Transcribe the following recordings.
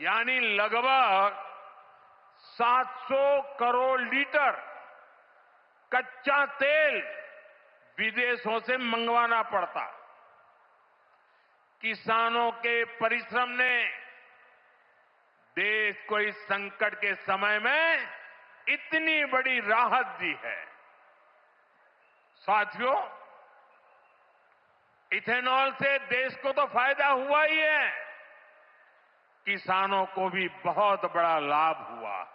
यानी लगभग 700 करोड़ लीटर कच्चा तेल विदेशों से मंगवाना पड़ता। किसानों के परिश्रम ने देश को इस संकट के समय में इतनी बड़ी राहत दी है। साथियों, इथेनॉल से देश को तो फायदा हुआ ही है, किसानों को भी बहुत बड़ा लाभ हुआ है।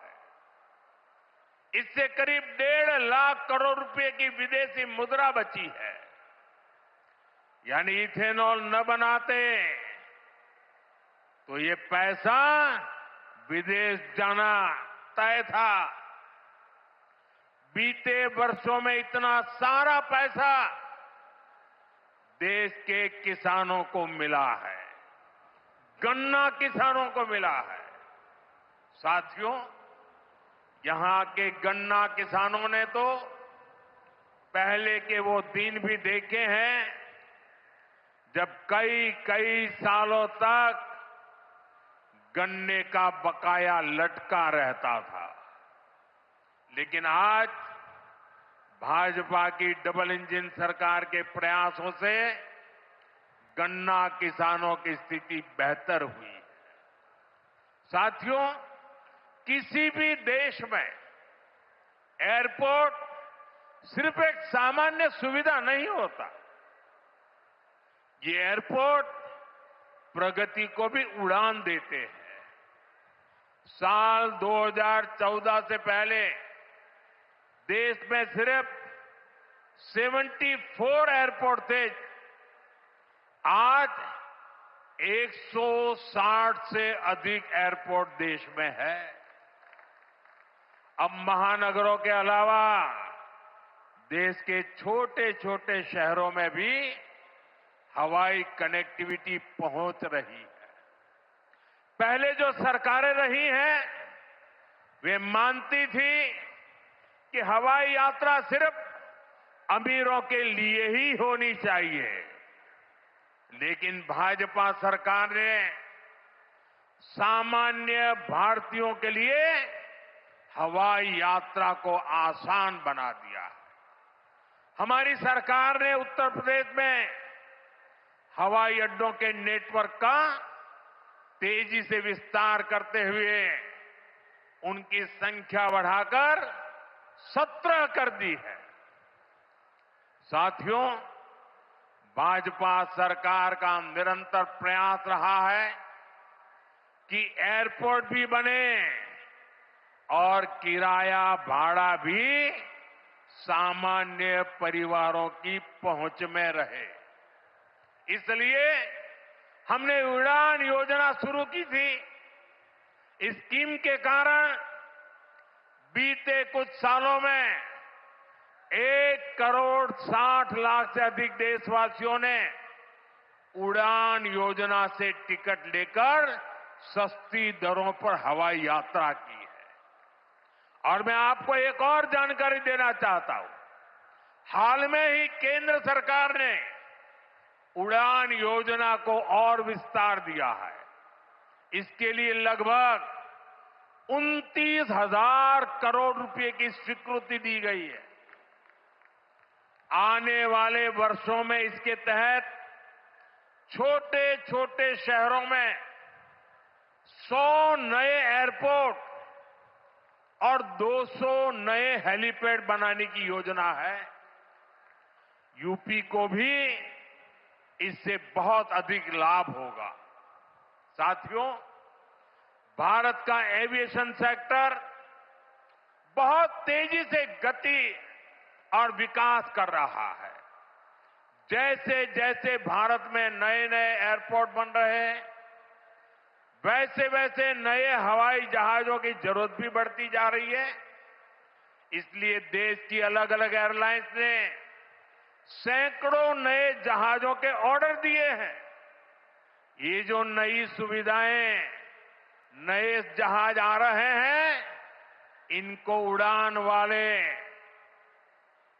इससे करीब 1.5 लाख करोड़ रुपए की विदेशी मुद्रा बची है। यानी इथेनॉल न बनाते तो ये पैसा विदेश जाना तय था। बीते वर्षों में इतना सारा पैसा देश के किसानों को मिला है, गन्ना किसानों को मिला है। साथियों, यहां के गन्ना किसानों ने तो पहले के वो दिन भी देखे हैं जब कई कई सालों तक गन्ने का बकाया लटका रहता था। लेकिन आज भाजपा की डबल इंजन सरकार के प्रयासों से गन्ना किसानों की स्थिति बेहतर हुई है। साथियों, किसी भी देश में एयरपोर्ट सिर्फ एक सामान्य सुविधा नहीं होता। ये एयरपोर्ट प्रगति को भी उड़ान देते हैं। साल 2014 से पहले देश में सिर्फ 74 एयरपोर्ट थे। आज 160 से अधिक एयरपोर्ट देश में है। अब महानगरों के अलावा देश के छोटे छोटे शहरों में भी हवाई कनेक्टिविटी पहुंच रही है। पहले जो सरकारें रही हैं, वे मानती थी कि हवाई यात्रा सिर्फ अमीरों के लिए ही होनी चाहिए। लेकिन भाजपा सरकार ने सामान्य भारतीयों के लिए हवाई यात्रा को आसान बना दिया। हमारी सरकार ने उत्तर प्रदेश में हवाई अड्डों के नेटवर्क का तेजी से विस्तार करते हुए उनकी संख्या बढ़ाकर 17 कर दी है। साथियों, भाजपा सरकार का निरंतर प्रयास रहा है कि एयरपोर्ट भी बने और किराया भाड़ा भी सामान्य परिवारों की पहुंच में रहे। इसलिए हमने उड़ान योजना शुरू की थी। इस स्कीम के कारण बीते कुछ सालों में 1,60,00,000 से अधिक देशवासियों ने उड़ान योजना से टिकट लेकर सस्ती दरों पर हवाई यात्रा की है। और मैं आपको एक और जानकारी देना चाहता हूं। हाल में ही केंद्र सरकार ने उड़ान योजना को और विस्तार दिया है। इसके लिए लगभग 29,000 करोड़ रुपए की स्वीकृति दी गई है। आने वाले वर्षों में इसके तहत छोटे छोटे शहरों में 100 नए एयरपोर्ट और 200 नए हेलीपैड बनाने की योजना है। यूपी को भी इससे बहुत अधिक लाभ होगा। साथियों, भारत का एविएशन सेक्टर बहुत तेजी से गति और विकास कर रहा है। जैसे जैसे भारत में नए नए एयरपोर्ट बन रहे हैं, वैसे वैसे नए हवाई जहाजों की जरूरत भी बढ़ती जा रही है। इसलिए देश की अलग अलग एयरलाइंस ने सैकड़ों नए जहाजों के ऑर्डर दिए हैं। ये जो नई सुविधाएं, नए जहाज आ रहे हैं, इनको उड़ान वाले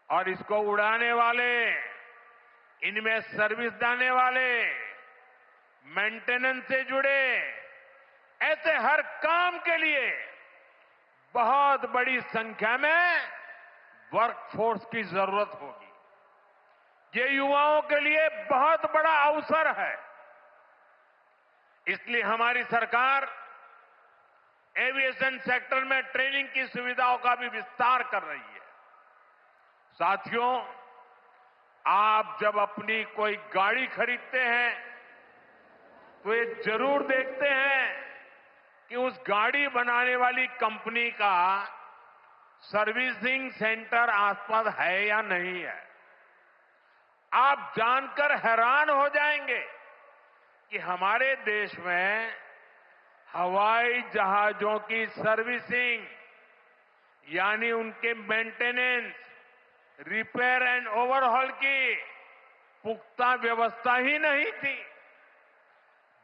और इसको उड़ाने वाले, इनमें सर्विस देने वाले, मेंटेनेंस से जुड़े ऐसे ऐसे हर काम के लिए बहुत बड़ी संख्या में वर्कफोर्स की जरूरत होगी। ये युवाओं के लिए बहुत बड़ा अवसर है। इसलिए हमारी सरकार एविएशन सेक्टर में ट्रेनिंग की सुविधाओं का भी विस्तार कर रही है। साथियों, आप जब अपनी कोई गाड़ी खरीदते हैं तो ये जरूर देखते हैं कि उस गाड़ी बनाने वाली कंपनी का सर्विसिंग सेंटर आसपास है या नहीं है। आप जानकर हैरान हो जाएंगे कि हमारे देश में हवाई जहाजों की सर्विसिंग यानी उनके मेंटेनेंस, रिपेयर एंड ओवरहॉल की पुख्ता व्यवस्था ही नहीं थी।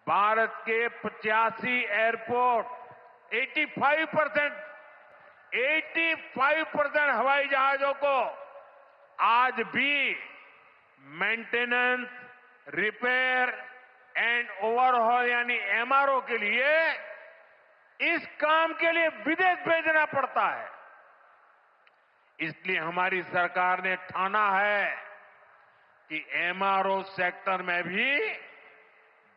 भारत के 85 एयरपोर्ट 85% हवाई जहाजों को आज भी मेंटेनेंस, रिपेयर एंड ओवरहॉल यानी एमआरओ के लिए इस काम के लिए विदेश भेजना पड़ता है। इसलिए हमारी सरकार ने ठाना है कि एमआरओ सेक्टर में भी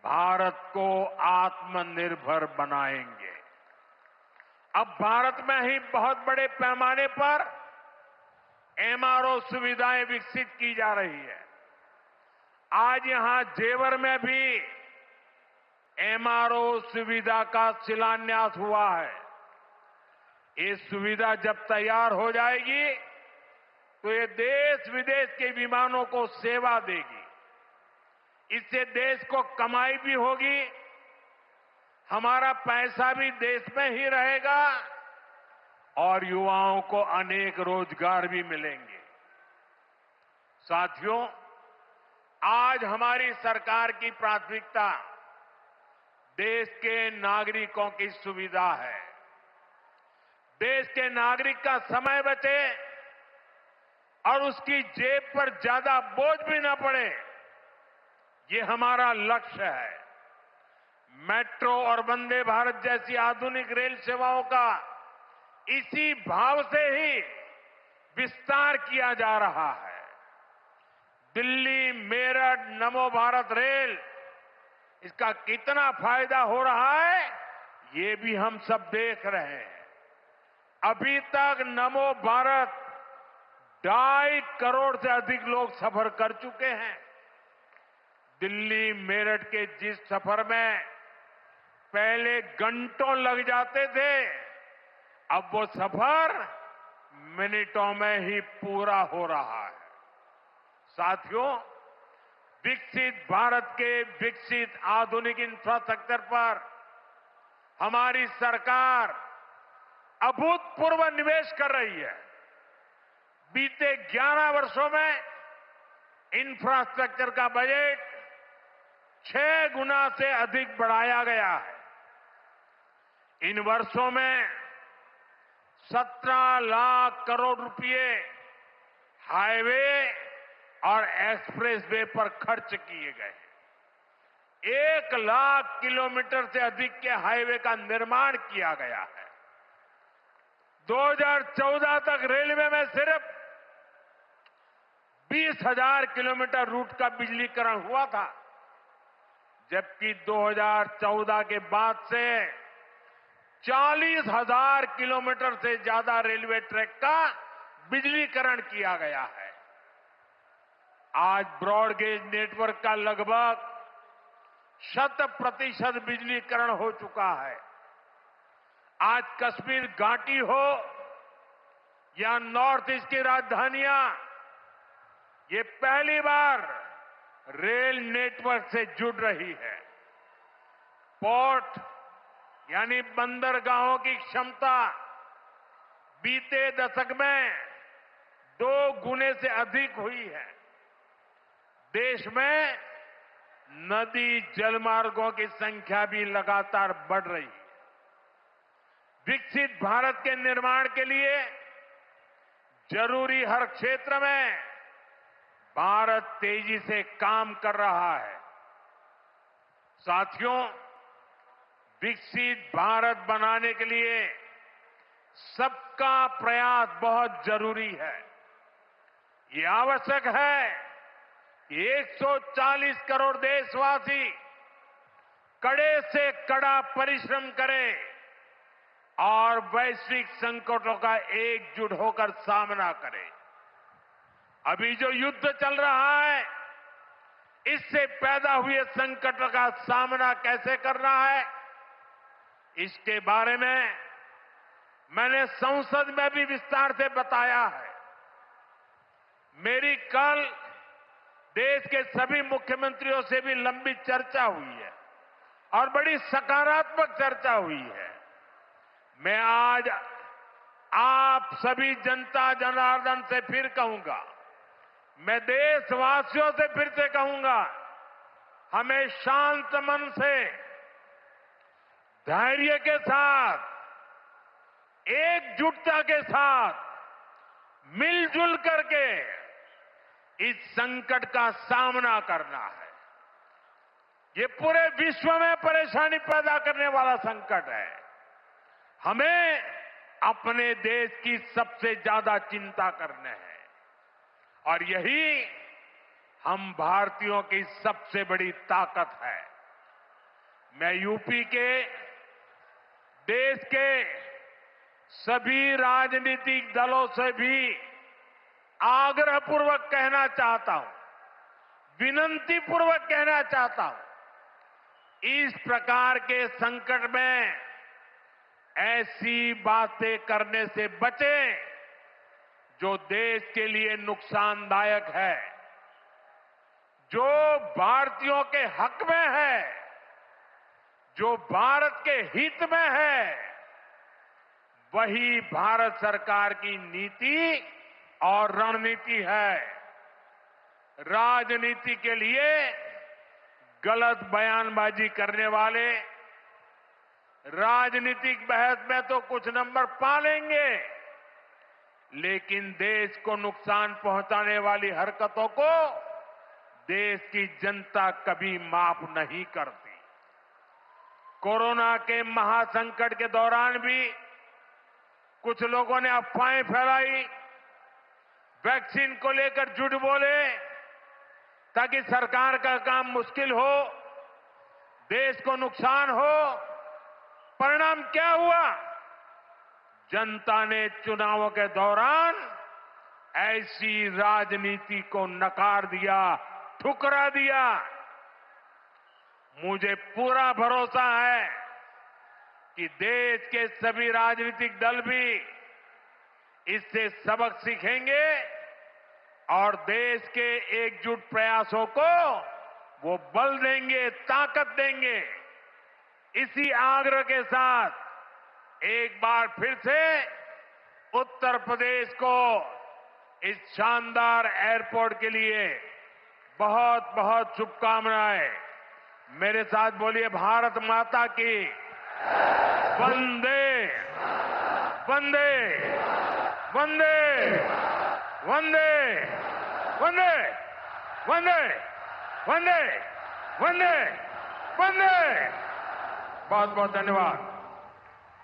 भारत को आत्मनिर्भर बनाएंगे। अब भारत में ही बहुत बड़े पैमाने पर एमआरओ सुविधाएं विकसित की जा रही है। आज यहां जेवर में भी एमआरओ सुविधा का शिलान्यास हुआ है। ये सुविधा जब तैयार हो जाएगी तो ये देश विदेश के विमानों को सेवा देगी। इससे देश को कमाई भी होगी, हमारा पैसा भी देश में ही रहेगा और युवाओं को अनेक रोजगार भी मिलेंगे। साथियों, आज हमारी सरकार की प्राथमिकता देश के नागरिकों की सुविधा है। देश के नागरिक का समय बचे और उसकी जेब पर ज्यादा बोझ भी न पड़े, ये हमारा लक्ष्य है। मेट्रो और वंदे भारत जैसी आधुनिक रेल सेवाओं का इसी भाव से ही विस्तार किया जा रहा है। दिल्ली मेरठ नमो भारत रेल, इसका कितना फायदा हो रहा है ये भी हम सब देख रहे हैं। अभी तक नमो भारत 2.5 करोड़ से अधिक लोग सफर कर चुके हैं। दिल्ली मेरठ के जिस सफर में पहले घंटों लग जाते थे, अब वो सफर मिनटों में ही पूरा हो रहा है। साथियों, विकसित भारत के विकसित आधुनिक इंफ्रास्ट्रक्चर पर हमारी सरकार अभूतपूर्व निवेश कर रही है। बीते 11 वर्षों में इंफ्रास्ट्रक्चर का बजट 6 गुना से अधिक बढ़ाया गया है। इन वर्षों में 17 लाख करोड़ रुपए हाईवे और एक्सप्रेसवे पर खर्च किए गए। 1 लाख किलोमीटर से अधिक के हाईवे का निर्माण किया गया है। 2014 तक रेलवे में सिर्फ 20,000 किलोमीटर रूट का बिजलीकरण हुआ था, जबकि 2014 के बाद से 40,000 किलोमीटर से ज्यादा रेलवे ट्रैक का बिजलीकरण किया गया है। आज ब्रॉडगेज नेटवर्क का लगभग 100% बिजलीकरण हो चुका है। आज कश्मीर घाटी हो या नॉर्थ ईस्ट की राजधानियां, ये पहली बार रेल नेटवर्क से जुड़ रही है। पोर्ट यानी बंदरगाहों की क्षमता बीते दशक में 2 गुने से अधिक हुई है। देश में नदी जलमार्गों की संख्या भी लगातार बढ़ रही है। विकसित भारत के निर्माण के लिए जरूरी हर क्षेत्र में भारत तेजी से काम कर रहा है। साथियों, विकसित भारत बनाने के लिए सबका प्रयास बहुत जरूरी है। ये आवश्यक है कि 140 करोड़ देशवासी कड़े से कड़ा परिश्रम करें और वैश्विक संकटों का एकजुट होकर सामना करें। अभी जो युद्ध चल रहा है, इससे पैदा हुए संकटों का सामना कैसे करना है, इसके बारे में मैंने संसद में भी विस्तार से बताया है। मेरी कल देश के सभी मुख्यमंत्रियों से भी लंबी चर्चा हुई है और बड़ी सकारात्मक चर्चा हुई है। मैं आज आप सभी जनता जनार्दन से फिर कहूंगा, मैं देशवासियों से फिर से कहूंगा, हमें शांत मन से, धैर्य के साथ, एकजुटता के साथ, मिलजुल करके इस संकट का सामना करना है। ये पूरे विश्व में परेशानी पैदा करने वाला संकट है। हमें अपने देश की सबसे ज्यादा चिंता करने है और यही हम भारतीयों की सबसे बड़ी ताकत है। मैं यूपी के, देश के सभी राजनीतिक दलों से भी आग्रहपूर्वक कहना चाहता हूं, विनती पूर्वक कहना चाहता हूं, इस प्रकार के संकट में ऐसी बातें करने से बचें जो देश के लिए नुकसानदायक है, जो भारतीयों के हक में है, जो भारत के हित में है, वही भारत सरकार की नीति और रणनीति है। राजनीति के लिए गलत बयानबाजी करने वाले राजनीतिक बहस में तो कुछ नंबर पा लेंगे, लेकिन देश को नुकसान पहुंचाने वाली हरकतों को देश की जनता कभी माफ नहीं करती। कोरोना के महासंकट के दौरान भी कुछ लोगों ने अफवाहें फैलाई, वैक्सीन को लेकर झूठ बोले ताकि सरकार का काम मुश्किल हो, देश को नुकसान हो। परिणाम क्या हुआ? जनता ने चुनावों के दौरान ऐसी राजनीति को नकार दिया, ठुकरा दिया। मुझे पूरा भरोसा है कि देश के सभी राजनीतिक दल भी इससे सबक सीखेंगे और देश के एकजुट प्रयासों को वो बल देंगे, ताकत देंगे। इसी आग्रह के साथ एक बार फिर से उत्तर प्रदेश को इस शानदार एयरपोर्ट के लिए बहुत बहुत शुभकामनाएं। मेरे साथ बोलिए, भारत माता की वंदे वंदे वंदे वंदे वंदे वंदे वंदे वंदे वंदे। बहुत बहुत धन्यवाद।